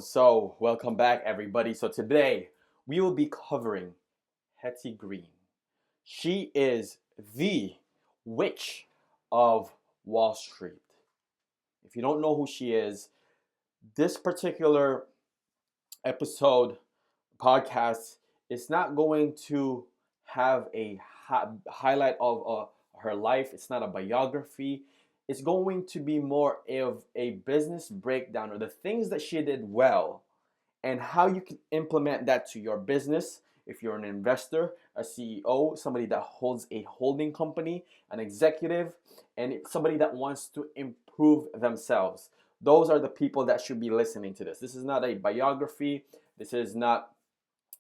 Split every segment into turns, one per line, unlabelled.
So welcome back, everybody. So today we will be covering Hetty Green. She is the witch of Wall Street. If you don't know who she is, this particular episode podcast is not going to have a highlight of her life. It's not a biography. It's going to be more of a business breakdown or the things that she did well and how you can implement that to your business. If you're an investor, a CEO, somebody that holds a holding company, an executive, and somebody that wants to improve themselves. Those are the people that should be listening to this. This is not a biography. This is not,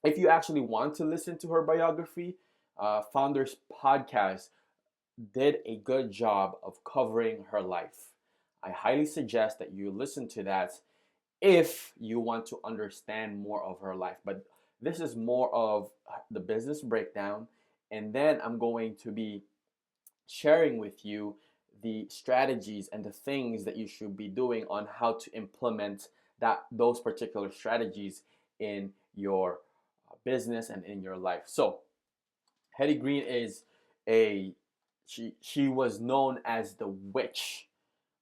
if you actually want to listen to her biography, Founders Podcast did a good job of covering her life. I highly suggest that you listen to that if you want to understand more of her life. But this is more of the business breakdown. And then I'm going to be sharing with you the strategies and the things that you should be doing on how to implement those particular strategies in your business and in your life. So Hetty Green is a she was known as the witch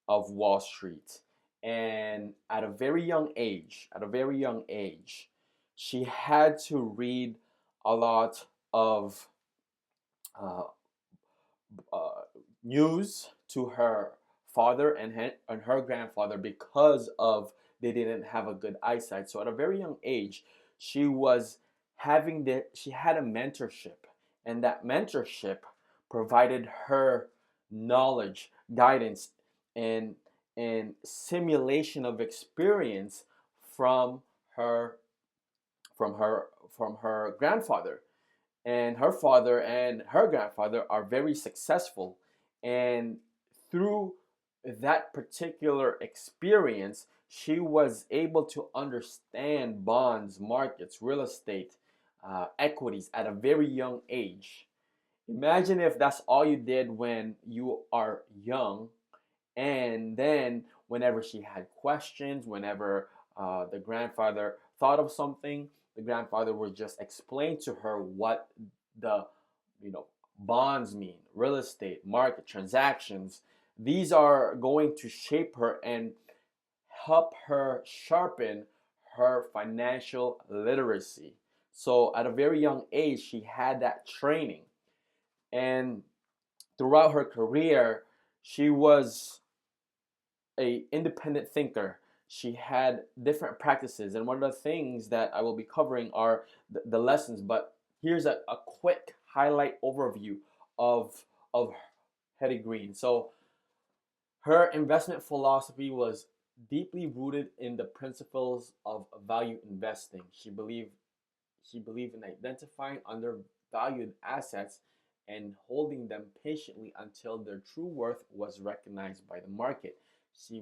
of Wall Street. And at a very young age, she had to read a lot of uh, uh, news to her father and her grandfather because of they didn't have a good eyesight. So at a very young age, she was she had a mentorship, and that mentorship provided her knowledge, guidance, and simulation of experience from her from her grandfather. And her father and her grandfather are very successful, and through that particular experience she was able to understand bonds, markets, real estate, equities at a very young age. Imagine if that's all you did when you are young, and then whenever she had questions, whenever the grandfather thought of something, the grandfather would just explain to her what the you know bonds mean, real estate, market, transactions. These are going to shape her and help her sharpen her financial literacy. So at a very young age, she had that training. And throughout her career, she was a independent thinker. She had different practices, and one of the things that I will be covering are the lessons. But here's a quick highlight overview of of Hetty Green. So her investment philosophy was deeply rooted in the principles of value investing. She believed in identifying undervalued assets and holding them patiently until their true worth was recognized by the market. She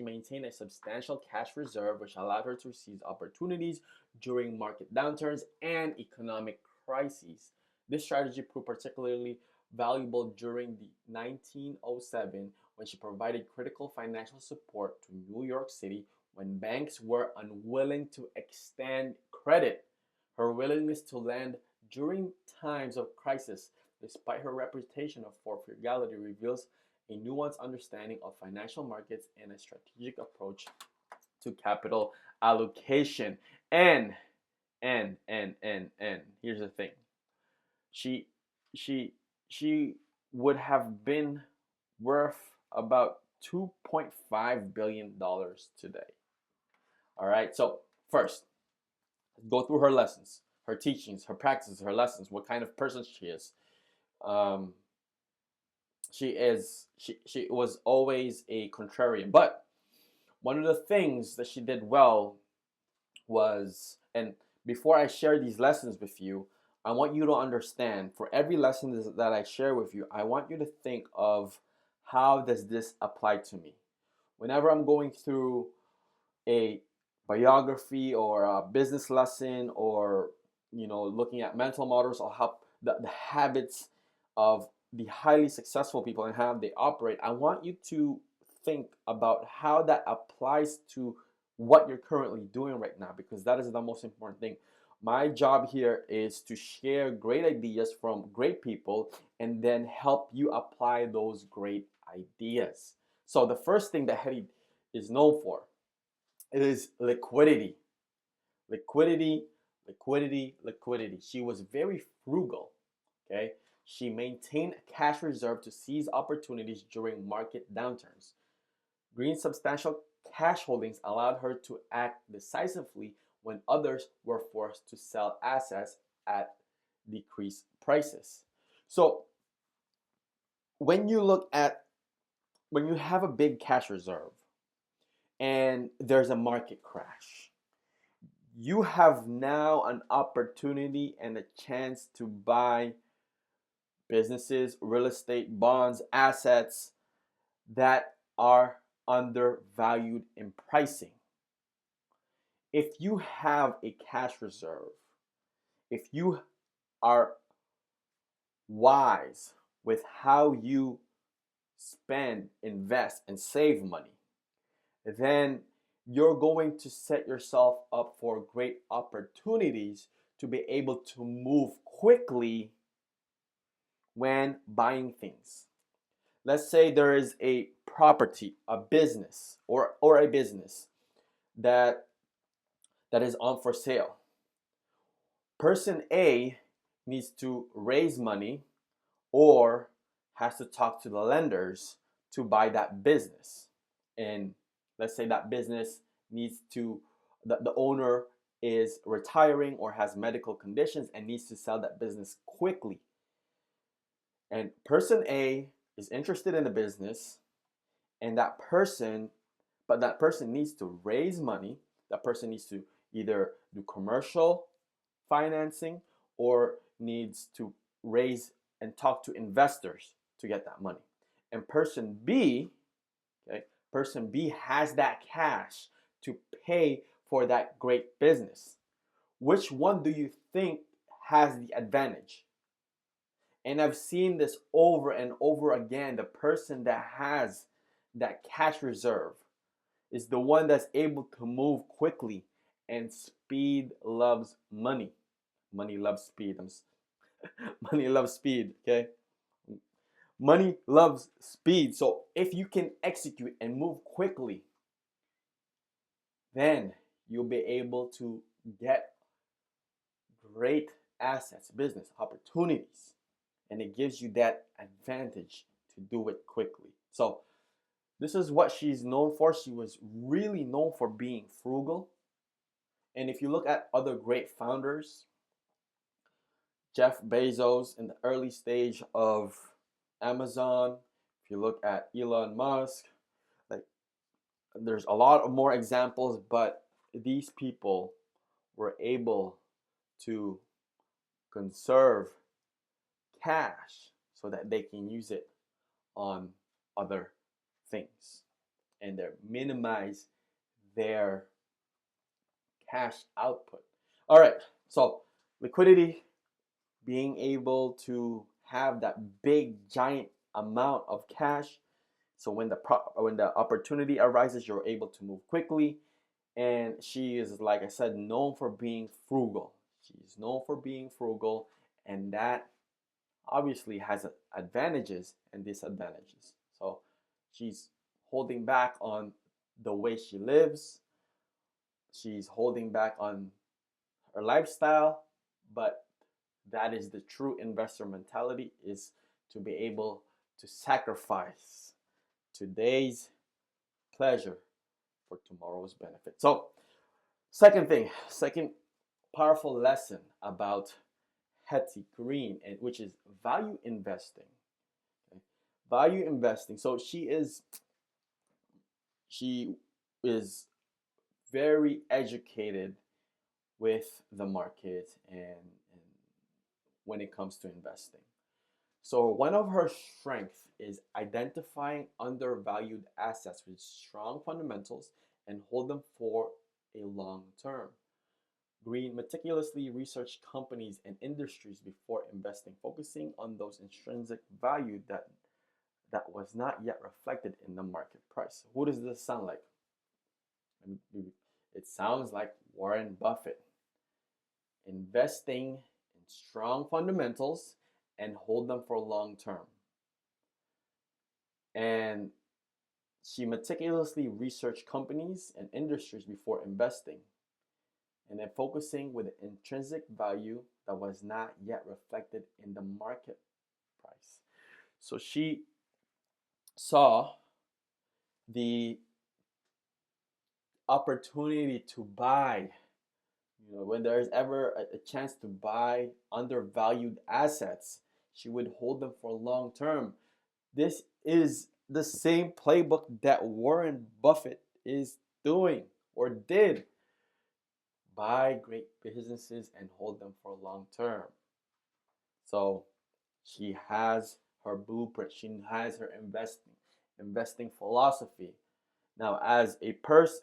maintained a substantial cash reserve, which allowed her to seize opportunities during market downturns and economic crises. This strategy proved particularly valuable during the 1907 when she provided critical financial support to New York City when banks were unwilling to extend credit. Her willingness to lend during times of crisis, despite her reputation for frugality, reveals a nuanced understanding of financial markets and a strategic approach to capital allocation. And here's the thing. She she she would have been worth about $2.5 billion today. All right. So first, go through her lessons, her teachings, her practices, her lessons, what kind of person she is. Um, she was always a contrarian, but one of the things that she did well was, and before I share these lessons with you, I want you to understand, for every lesson that I share with you, I want you to think of how does this apply to me. Whenever I'm going through a biography or a business lesson, or looking at mental models or how the habits of the highly successful people and how they operate, I want you to think about how that applies to what you're currently doing right now, because that is the most important thing. My job here is to share great ideas from great people and then help you apply those great ideas. So the first thing that Hetty is known for is liquidity. Liquidity, liquidity, liquidity. She was very frugal. Okay. She maintained a cash reserve to seize opportunities during market downturns. Green's substantial cash holdings allowed her to act decisively when others were forced to sell assets at decreased prices. So when you look at when you have a big cash reserve and there's a market crash, you have now an opportunity and a chance to buy businesses, real estate, bonds, assets that are undervalued in pricing. If you have a cash reserve, if you are wise with how you spend, invest, and save money, then you're going to set yourself up for great opportunities to be able to move quickly when buying things. Let's say there is a property, a business, or a business that is on for sale. Person A needs to raise money or has to talk to the lenders to buy that business. And let's say that business needs to, the owner is retiring or has medical conditions and needs to sell that business quickly. And person A is interested in the business, and that person needs to raise money. That person needs to either do commercial financing or needs to raise and talk to investors to get that money. And person B, okay, person B has that cash to pay for that great business. Which one do you think has the advantage? And I've seen this over and over again. The person that has that cash reserve is the one that's able to move quickly, and speed loves money. Money loves speed. Money loves speed, okay? Money loves speed. So if you can execute and move quickly, then you'll be able to get great assets, business opportunities, and it gives you that advantage to do it quickly. So this is what she's known for. She was really known for being frugal. And if you look at other great founders, Jeff Bezos in the early stage of Amazon, if you look at Elon Musk, like there's a lot of more examples, but these people were able to conserve cash so that they can use it on other things and they minimize their cash output. All right, so liquidity, being able to have that big giant amount of cash, so when the opportunity arises, you're able to move quickly. And she is, like I said, known for being frugal. She's known for being frugal, and that obviously has advantages and disadvantages. So she's holding back on the way she lives. She's holding back on her lifestyle, but that is the true investor mentality, is to be able to sacrifice today's pleasure for tomorrow's benefit. So second powerful lesson about Hetty Green, and which is value investing. Okay? Value investing. So she is very educated with the market and when it comes to investing. So one of her strengths is identifying undervalued assets with strong fundamentals and hold them for a long term. Green meticulously researched companies and industries before investing, focusing on those intrinsic value that was not yet reflected in the market price. Who does this sound like? It sounds like Warren Buffett, investing in strong fundamentals and hold them for long term. And she meticulously researched companies and industries before investing, and then focusing with intrinsic value that was not yet reflected in the market price. So she saw the opportunity to buy, when there's ever a chance to buy undervalued assets, she would hold them for long term. This is the same playbook that Warren Buffett is doing or did. Buy great businesses and hold them for long term. So she has her blueprint. She has her investing philosophy. Now, as a person,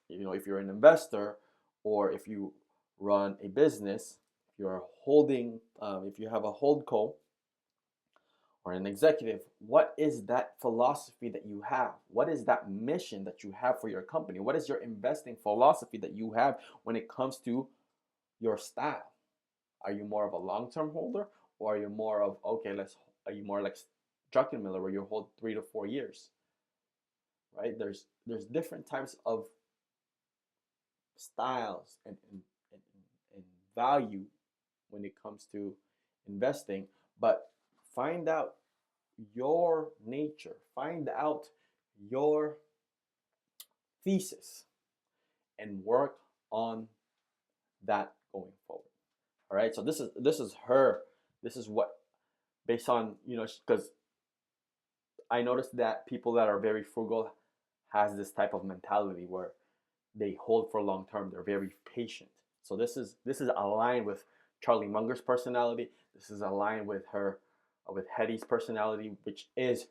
if you're an investor or if you run a business, if you have a holdco or an executive, what is that philosophy that you have? What is that mission that you have for your company? What is your investing philosophy that you have when it comes to your style? Are you more of a long-term holder, or are you more of are you more like Druckenmiller where you hold 3 to 4 years? Right? There's different types of styles and value when it comes to investing, but find out your nature, find out your thesis, and work on that going forward. All right, so this is what, based on, because I noticed that people that are very frugal has this type of mentality where they hold for long term. They're very patient. So this is aligned with Charlie Munger's personality. This is aligned with Hetty's personality, which is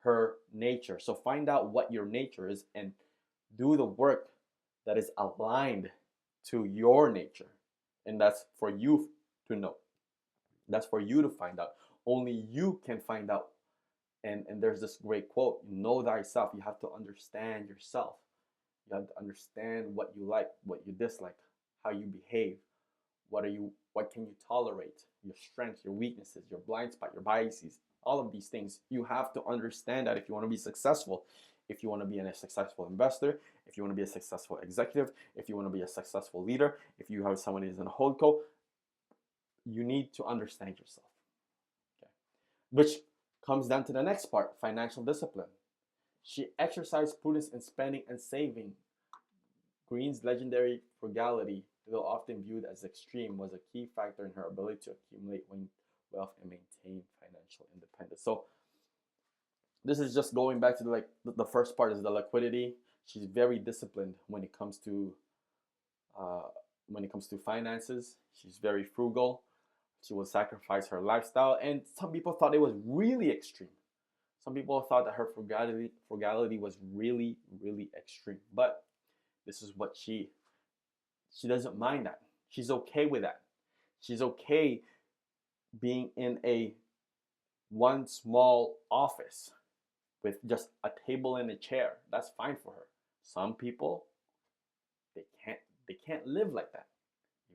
her nature. So find out what your nature is and do the work that is aligned to your nature. And that's for you to know. That's for you to find out. Only you can find out. And there's this great quote, know thyself. You have to understand yourself. You have to understand what you like, what you dislike, how you behave, what can you tolerate, your strengths, your weaknesses, your blind spot, your biases, all of these things. You have to understand that if you want to be successful, if you want to be a successful investor, if you want to be a successful executive, if you want to be a successful leader, if you have someone who's in a holdco, you need to understand yourself. Okay. Which comes down to the next part, financial discipline. She exercised prudence in spending and saving. Green's legendary frugality, though often viewed as extreme, was a key factor in her ability to accumulate wealth and maintain financial independence. So this is just going back to the first part is the liquidity. She's very disciplined when it comes to finances. She's very frugal. She will sacrifice her lifestyle, and some people thought it was really extreme. Some people thought that her frugality was really, really extreme. But this is what she doesn't mind that. She's okay with that. She's okay being in one small office with just a table and a chair. That's fine for her. Some people, they can't live like that.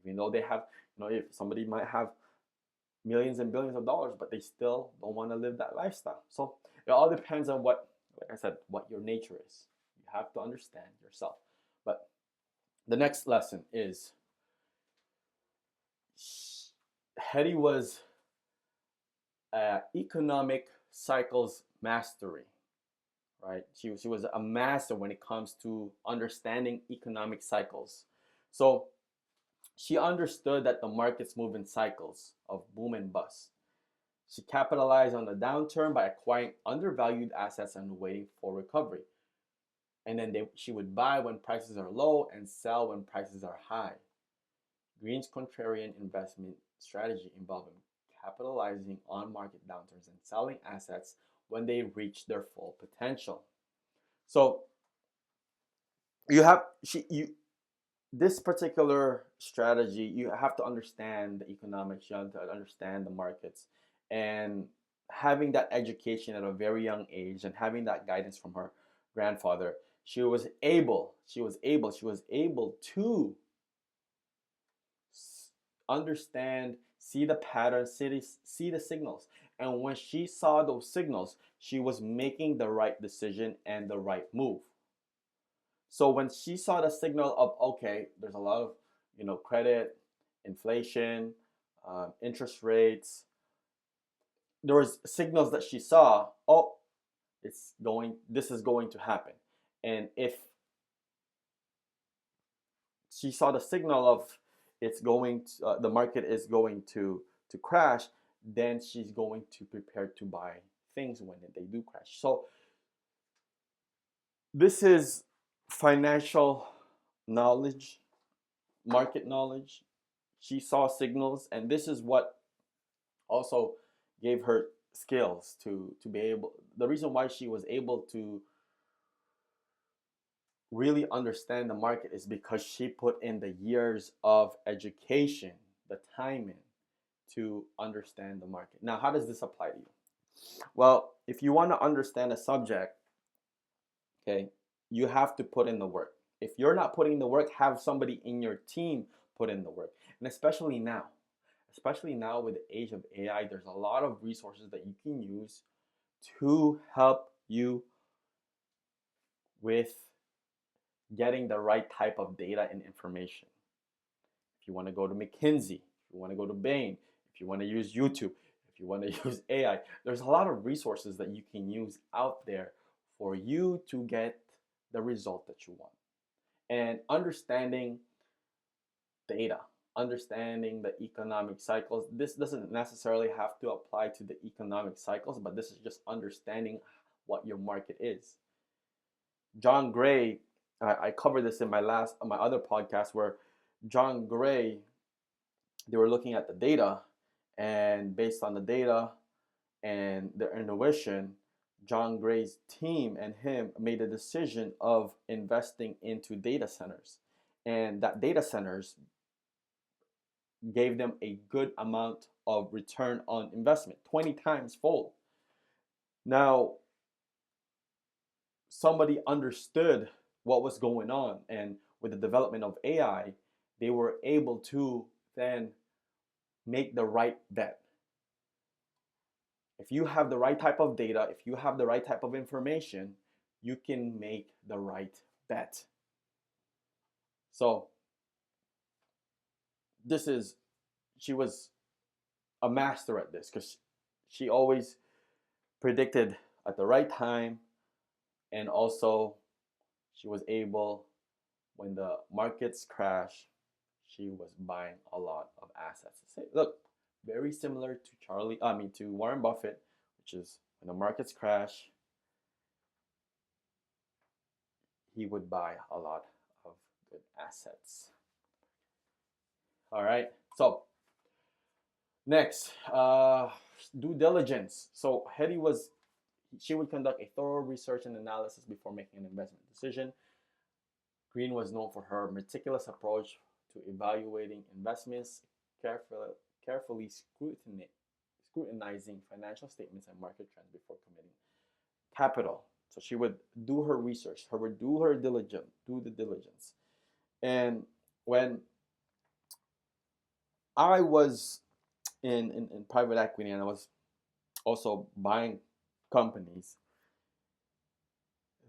Even though they have, if somebody might have millions and billions of dollars, but they still don't want to live that lifestyle. So it all depends on what your nature is. You have to understand yourself. But the next lesson is Hetty was economic cycles mastery, right? She was a master when it comes to understanding economic cycles. So she understood that the markets move in cycles of boom and bust. She capitalized on the downturn by acquiring undervalued assets and waiting for recovery. And then she would buy when prices are low and sell when prices are high. Green's contrarian investment strategy involved capitalizing on market downturns and selling assets when they reach their full potential. So this particular strategy, you have to understand the economics, you have to understand the markets, and having that education at a very young age and having that guidance from her grandfather, she was able to understand, see the patterns, see the signals. And when she saw those signals, she was making the right decision and the right move. So when she saw the signal of, okay, there's a lot of, credit, inflation, interest rates, there was signals that she saw, oh, this is going to happen. And if she saw the signal of the market is going to crash, then she's going to prepare to buy things when they do crash. So this is financial knowledge, market knowledge. She saw signals, and this is what also gave her skills to be able. The reason why she was able to really understand the market is because she put in the years of education, the time in to understand the market. Now, how does this apply to you? Well, if you want to understand a subject, okay, you have to put in the work. If you're not putting the work, have somebody in your team put in the work. And especially now with the age of AI, there's a lot of resources that you can use to help you with getting the right type of data and information. If you want to go to McKinsey, if you want to go to Bain, if you want to use YouTube, if you want to use AI, there's a lot of resources that you can use out there for you to get the result that you want. And understanding data, understanding the economic cycles, this doesn't necessarily have to apply to the economic cycles, but this is just understanding what your market is. John Gray, I covered this in my other podcast, where John Gray, they were looking at the data, and based on the data and their intuition, John Gray's team and him made a decision of investing into data centers, and that data centers gave them a good amount of return on investment, 20 times fold. Now, somebody understood what was going on, and with the development of AI, they were able to then make the right bet. If you have the right type of data, if you have the right type of information, you can make the right bet. So she was a master at this, because she always predicted at the right time, and also she was able, when the markets crash, she was buying a lot of assets. Look, very similar to Warren Buffett, which is when the markets crash, he would buy a lot of good assets. All right. So next, due diligence. So Hetty she would conduct a thorough research and analysis before making an investment decision. Green was known for her meticulous approach to evaluating investments, carefully scrutinizing financial statements and market trends before committing capital. So she would do her research, do the diligence. And when I was in private equity, and I was also buying companies,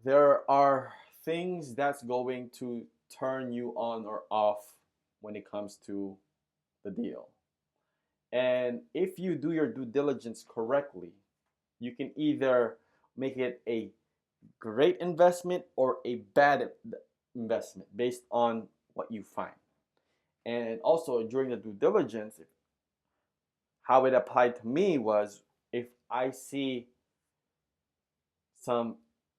there are things that's going to turn you on or off when it comes to the deal. And if you do your due diligence correctly, you can either make it a great investment or a bad investment based on what you find. And also during the due diligence, how it applied to me was, if I see some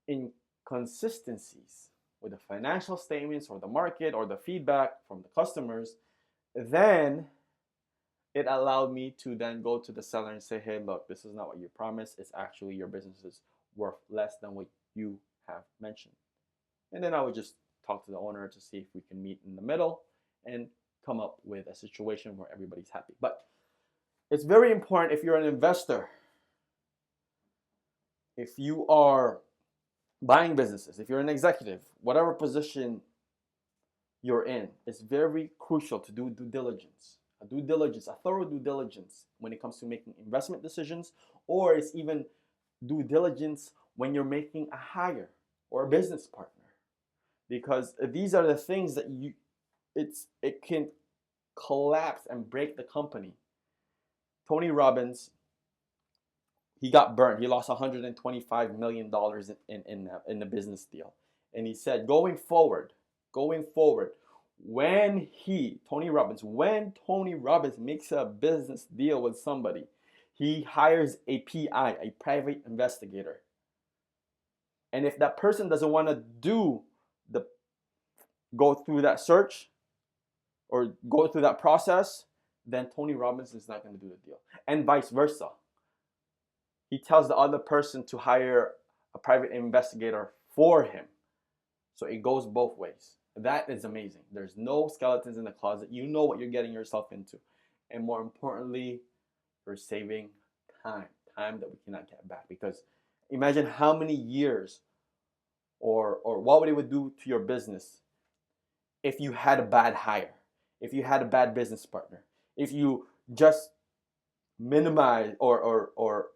inconsistencies with the financial statements or the market or the feedback from the customers, then it allowed me to then go to the seller and say, hey, look, this is not what you promised. It's actually, your business is worth less than what you have mentioned. And then I would just talk to the owner to see if we can meet in the middle and come up with a situation where everybody's happy. But it's very important, if you're an investor, if you are Buying businesses, if you're an executive, whatever position you're in, it's very crucial to do due diligence. A thorough due diligence when it comes to making investment decisions, or it's even due diligence when you're making a hire or a business partner. Because these are the things that it can collapse and break the company. Tony Robbins, he got burned. He lost $125 million in the business deal, and he said, going forward, when Tony Robbins makes a business deal with somebody, he hires a PI, a private investigator, and if that person doesn't want to the go through that search or go through that process, then Tony Robbins is not going to do the deal, and vice versa. He tells the other person to hire a private investigator for him. So it goes both ways. That is amazing. There's no skeletons in the closet. You know what you're getting yourself into. And more importantly, you're saving time that we cannot get back. Because imagine how many years or what it would do to your business if you had a bad hire, if you had a bad business partner, if you just minimize or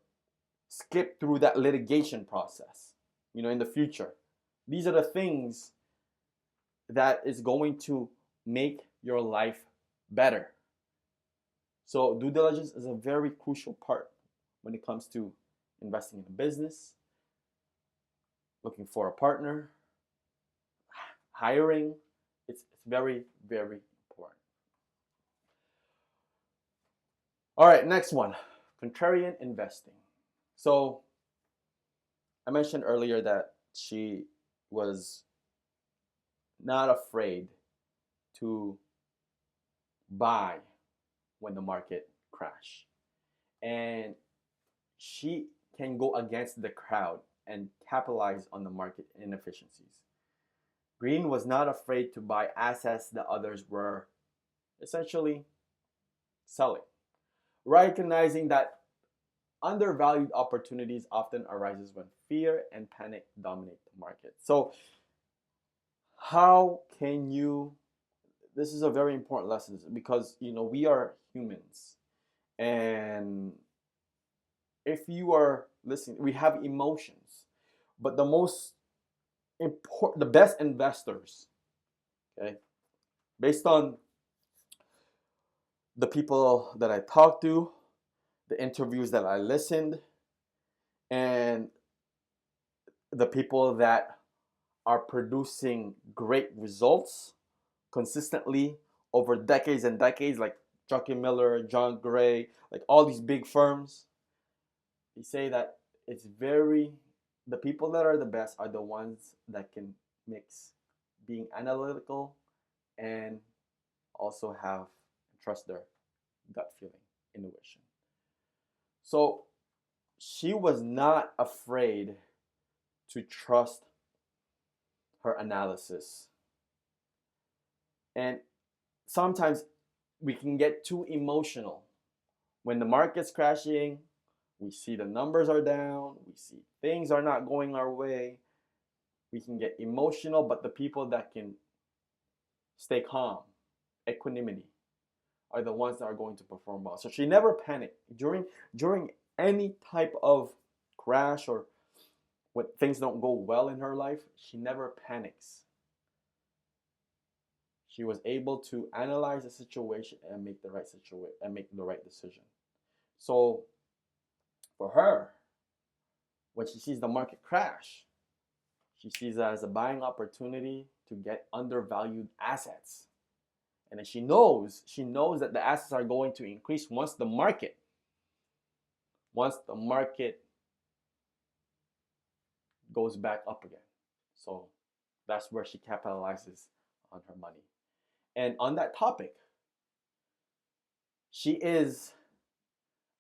skip through that litigation process, in the future. These are the things that is going to make your life better. So due diligence is a very crucial part when it comes to investing in a business, looking for a partner, hiring. It's very, very important. All right, next one, contrarian investing. So I mentioned earlier that she was not afraid to buy when the market crashed. And she can go against the crowd and capitalize on the market inefficiencies. Green was not afraid to buy assets that others were essentially selling, recognizing that undervalued opportunities often arises when fear and panic dominate the market. So how can you, this is a very important lesson because we are humans, and if you are listening, we have emotions, but the best investors, okay, based on the people that I talked to, the interviews that I listened, and the people that are producing great results consistently over decades and decades, like Chucky Miller, John Gray, like all these big firms, they say that the people that are the best are the ones that can mix being analytical and also trust their gut feeling, intuition. So she was not afraid to trust her analysis. And sometimes we can get too emotional. When the market's crashing, we see the numbers are down, we see things are not going our way. We can get emotional, but the people that can stay calm, equanimity, are the ones that are going to perform well. So she never panicked during any type of crash or when things don't go well in her life. She never panics. She was able to analyze the situation and make the right decision. So for her, when she sees the market crash, she sees it as a buying opportunity to get undervalued assets. And then she knows that the assets are going to increase once the market goes back up again. So that's where she capitalizes on her money. And on that topic, she is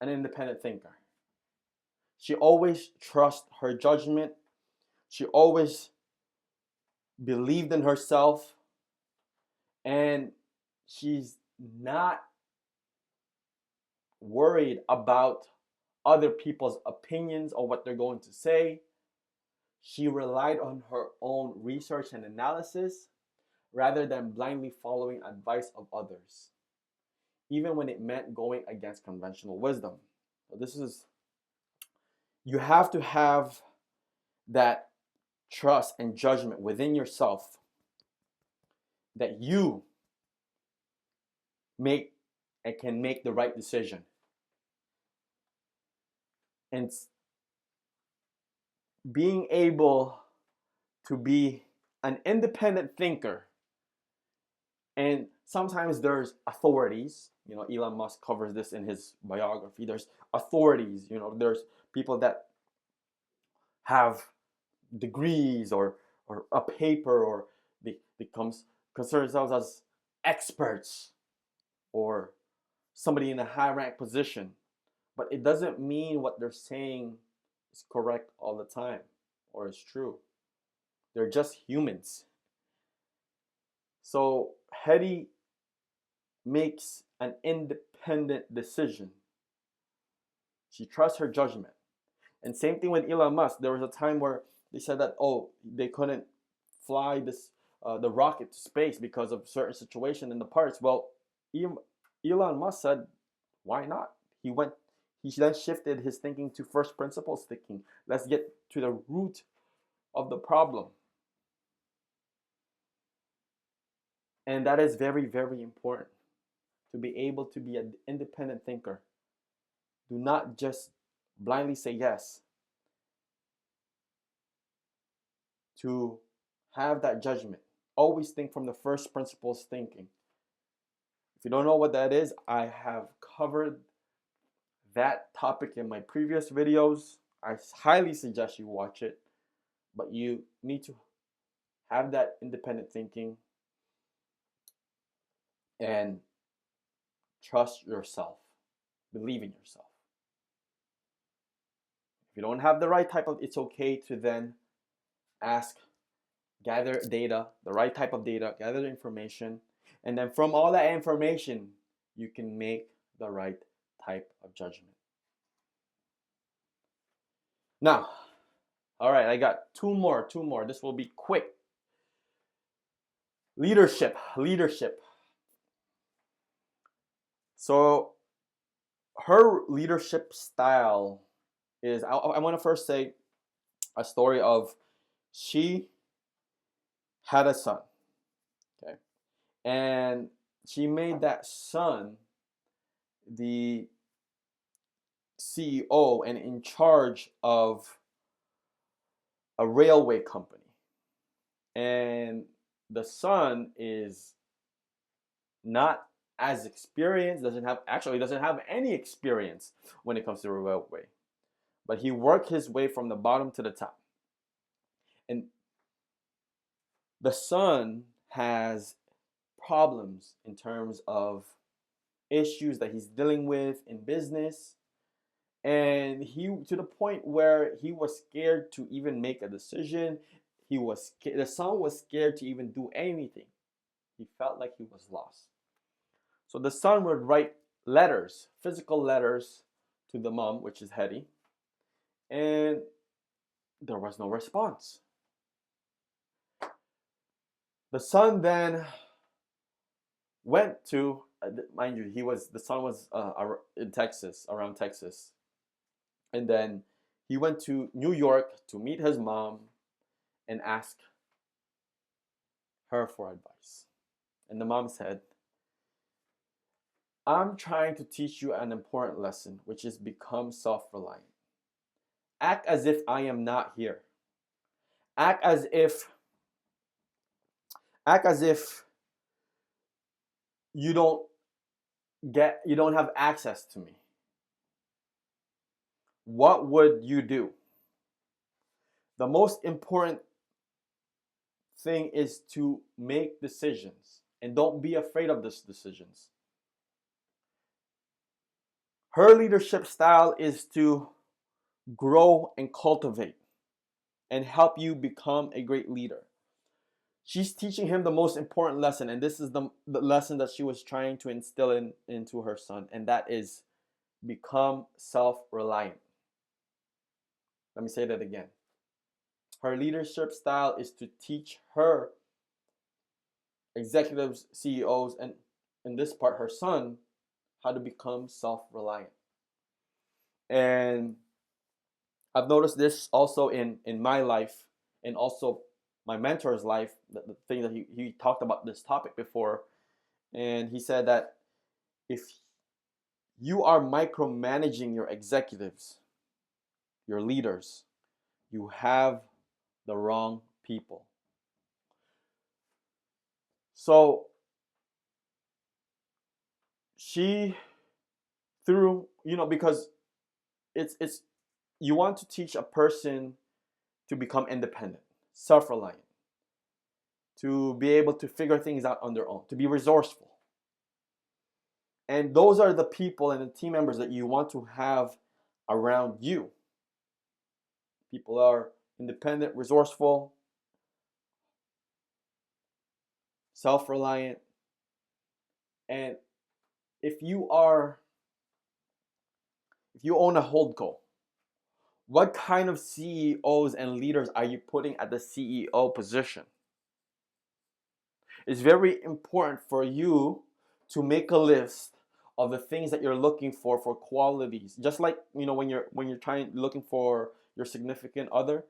an independent thinker. She always trusts her judgment. She always believed in herself. And she's not worried about other people's opinions or what they're going to say. She relied on her own research and analysis rather than blindly following advice of others, even when it meant going against conventional wisdom. So this is, you have to have that trust and judgment within yourself that you make and can make the right decision. And being able to be an independent thinker. And sometimes there's authorities, Elon Musk covers this in his biography. There's authorities, there's people that have degrees or a paper, or they consider themselves as experts or somebody in a high rank position. But it doesn't mean what they're saying is correct all the time or is true. They're just humans. So Hetty makes an independent decision. She trusts her judgment. And same thing with Elon Musk. There was a time where they said that, they couldn't fly the rocket to space because of a certain situation in the parts. Well, Elon Musk said, why not? He then shifted his thinking to first principles thinking. Let's get to the root of the problem. And that is very, very important, to be able to be an independent thinker. Do not just blindly say yes. To have that judgment. Always think from the first principles thinking. If you don't know what that is, I have covered that topic in my previous videos. I highly suggest you watch it. But you need to have that independent thinking and trust yourself. Believe in yourself. If you don't have the right type of, it's okay to then ask, gather data, the right type of data, gather the information, and then from all that information, you can make the right type of judgment. Now, all right, I got two more. This will be quick. Leadership. So her leadership style is, I want to first say a story of, she had a son, okay, and she made that son the CEO and in charge of a railway company. And the son is not as experienced, doesn't have any experience when it comes to a railway. But he worked his way from the bottom to the top. And the son has problems in terms of issues that he's dealing with in business. And he, to the point where he was scared to even make a decision. The son was scared to even do anything. He felt like he was lost. So the son would write letters, physical letters, to the mom, which is Hetty, and there was no response. The son then went to, mind you, the son was in Texas, around Texas, and then he went to New York to meet his mom and ask her for advice. And the mom said, I'm trying to teach you an important lesson, which is become self-reliant. Act as if I am not here. Act as if you don't have access to me. What would you do? The most important thing is to make decisions, and don't be afraid of these decisions. Her leadership style is to grow and cultivate and help you become a great leader. She's teaching him the most important lesson, and this is the lesson that she was trying to instill into her son, and that is become self-reliant. Let me say that again. Her leadership style is to teach her executives, CEOs, and in this part, her son, how to become self-reliant. And I've noticed this also in my life and also my mentor's life, the thing that he talked about this topic before. And he said that if you are micromanaging your executives, your leaders, you have the wrong people. So she through, because it's you want to teach a person to become independent, self-reliant, to be able to figure things out on their own, to be resourceful. And those are the people and the team members that you want to have around you. People are independent, resourceful, self-reliant. And if you own a holdco, what kind of CEOs and leaders are you putting at the CEO position? It's very important for you to make a list of the things that you're looking for qualities. Just like, when you're looking for your significant other,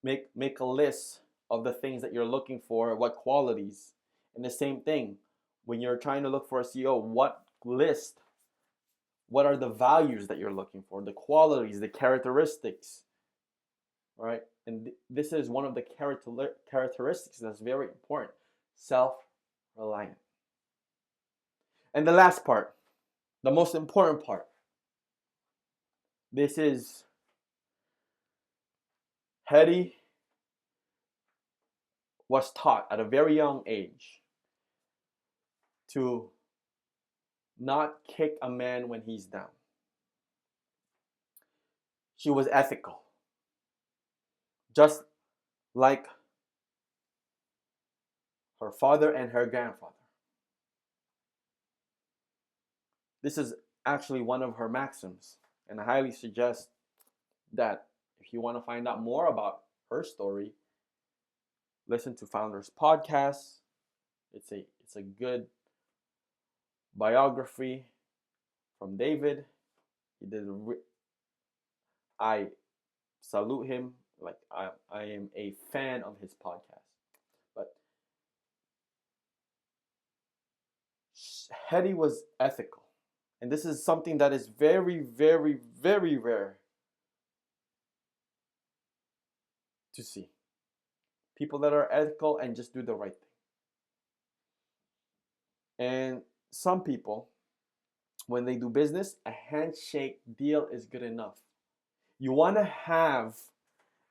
make a list of the things that you're looking for, what qualities. And the same thing, when you're trying to look for a CEO, what are the values that you're looking for, the qualities, the characteristics, right? And this is one of the characteristics that's very important: self-reliant. And the last part, the most important part, this is Hetty was taught at a very young age to not kick a man when he's down. She was ethical, just like her father and her grandfather. This is actually one of her maxims, and I highly suggest that if you want to find out more about her story, listen to Founders Podcast. It's a good biography from David. He did. I salute him. Like I am a fan of his podcast. But Hetty was ethical, and this is something that is very, very, very rare to see. People that are ethical and just do the right thing. And some people, when they do business, a handshake deal is good enough. You want to have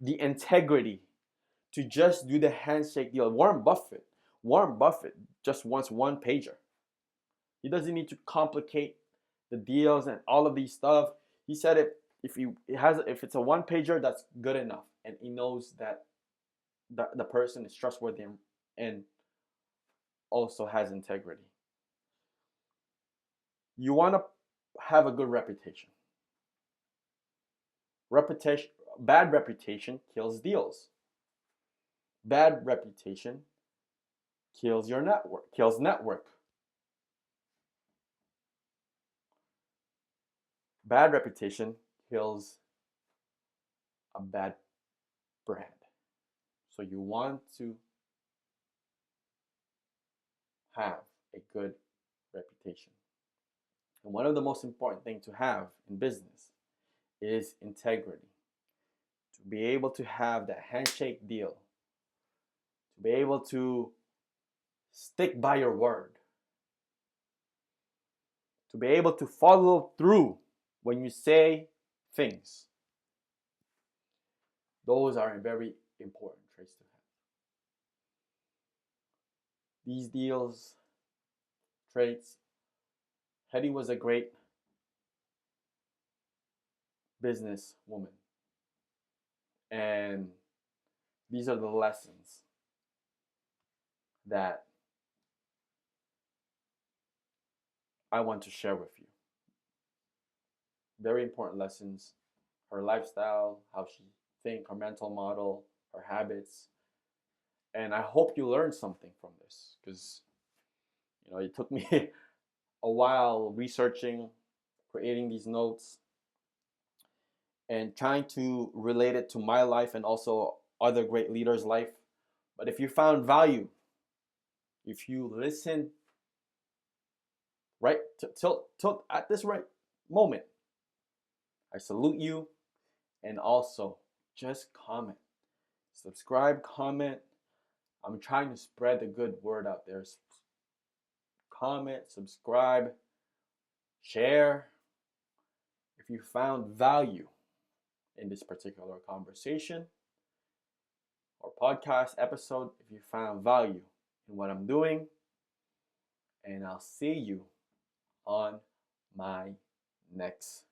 the integrity to just do the handshake deal. Warren Buffett just wants one pager. He doesn't need to complicate the deals and all of these stuff. He said if it's a one pager, that's good enough, and he knows that the person is trustworthy and also has integrity. You want to have a good reputation. Bad reputation kills deals. Bad reputation kills network. Bad reputation kills a bad brand. So you want to have a good reputation. And one of the most important things to have in business is integrity. To be able to have that handshake deal, to be able to stick by your word, to be able to follow through when you say things. Those are very important traits to have. These deals, traits, Hetty was a great business woman. And these are the lessons that I want to share with you. Very important lessons. Her lifestyle, how she thinks, her mental model, her habits. And I hope you learned something from this, because it took me a while researching, creating these notes, and trying to relate it to my life and also other great leaders' life. But if you found value, if you listen right till at this right moment, I salute you. And also, just comment, subscribe, comment. I'm trying to spread the good word out there. Comment, subscribe, share. If you found value in this particular conversation or podcast episode, if you found value in what I'm doing, and I'll see you on my next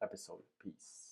episode. Peace.